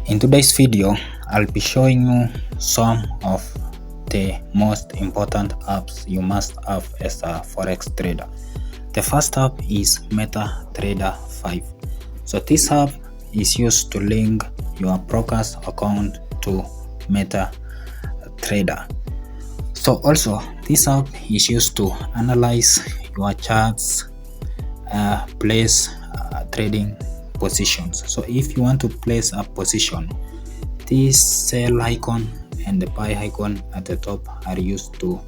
In today's video, I'll be showing you some of the most important apps you must have as a forex trader. The first app is MetaTrader 5. So this app is used to link your broker's account to MetaTrader. So also this app is used to analyze your charts, place trading positions. So if you want to place a position, this sell icon and the buy icon at the top are used to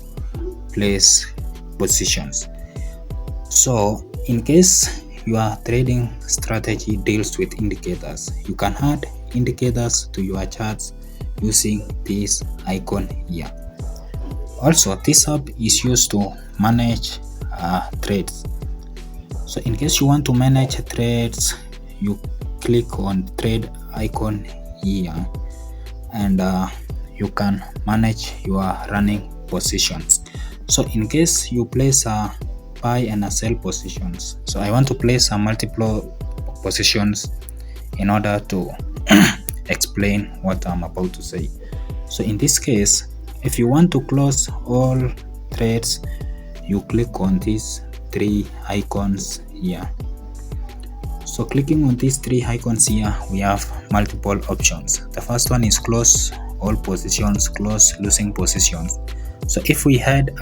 place positions. So in case your trading strategy deals with indicators, you can add indicators to your charts using this icon here. Also, this app is used to manage trades. So in case you want to manage trades, you click on trade icon here and you can manage your running positions. So in case you place a buy and a sell positions, so I want to place a multiple positions in order to explain what I'm about to say. So in this case, if you want to close all trades, you click on these three icons here. So clicking on these three icons here, we have multiple options. The first one is close all positions, close losing positions. So if we had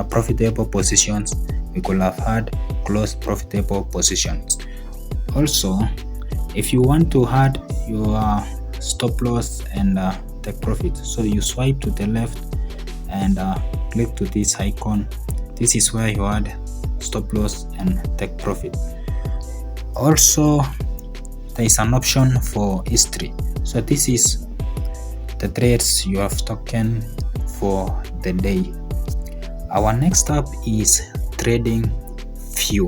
profitable positions, we could have had close profitable positions. Also, if you want to add your stop loss and take profit, so you swipe to the left and click to this icon. This is where you add stop loss and take profit. Also, there is an option for history. So this is the trades you have taken for the day. Our next app is TradingView.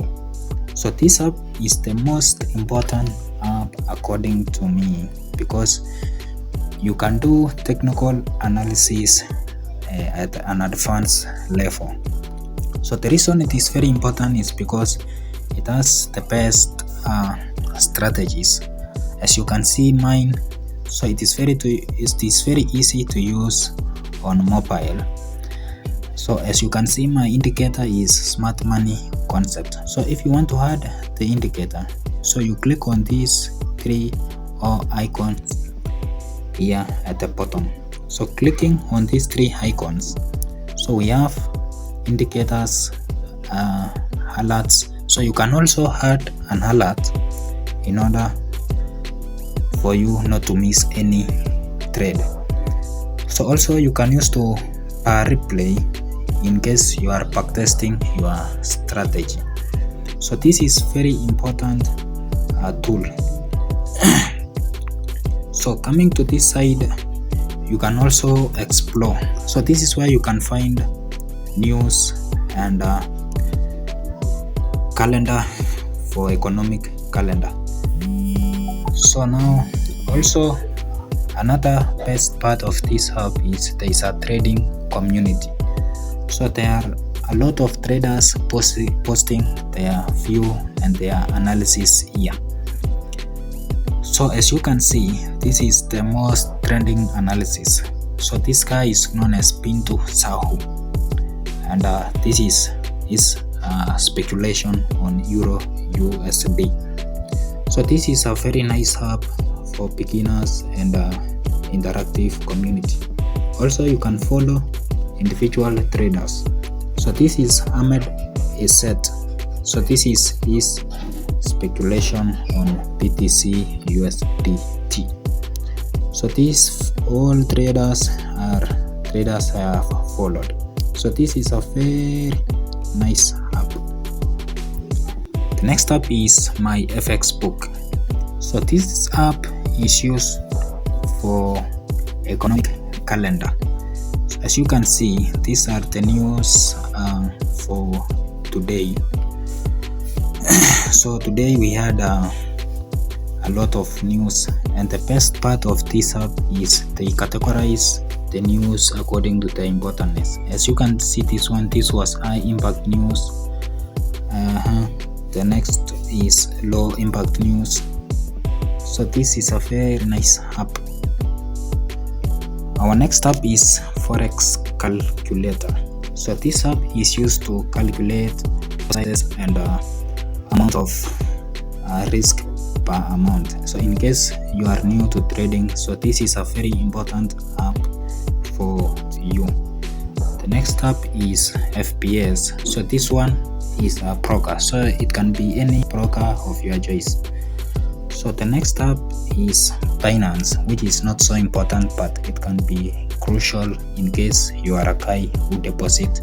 So this app is the most important app according to me, because you can do technical analysis at an advanced level. So the reason it is very important is because it has the best strategies. As you can see mine, so it is very easy to use on mobile. So as you can see, my indicator is smart money concept. So if you want to add the indicator, so you click on these three icons here at the bottom. So clicking on these three icons, so we have indicators, alerts. So you can also add an alert in order for you not to miss any trade. So also you can use to replay in case you are backtesting your strategy. So this is very important tool. So coming to this side, you can also explore. So this is where you can find news and calendar for economic calendar. So now also another best part of this app is there is a trading community. So there are a lot of traders posting their view and their analysis here. So as you can see, this is the most trending analysis. So this guy is known as Pinto Sahu, and this is his speculation on Euro USD. So this is a very nice app for beginners and interactive community. Also you can follow individual traders. So this is Ahmed Iset. So this is his speculation on BTC USDT. So these all traders are traders I have followed. So this is a very nice app. The next app is MyFXBook. So this app is used for economic calendar. So as you can see, these are the news for today. So today we had a lot of news, and the best part of this app is they categorize the news according to the importance. As you can see, this was high impact news. The next is low impact news. So this is a very nice app. Our next app is Forex Calculator. So this app is used to calculate sizes and amount of risk per amount. So in case you are new to trading, so this is a very important app for you. The next app is FPS. So this one is a broker, so it can be any broker of your choice. So the next app is Binance, which is not so important, but it can be crucial in case you are a guy who deposit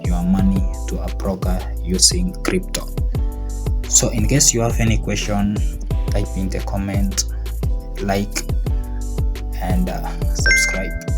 your money to a broker using crypto. So in case you have any question, type in the comment, like and subscribe.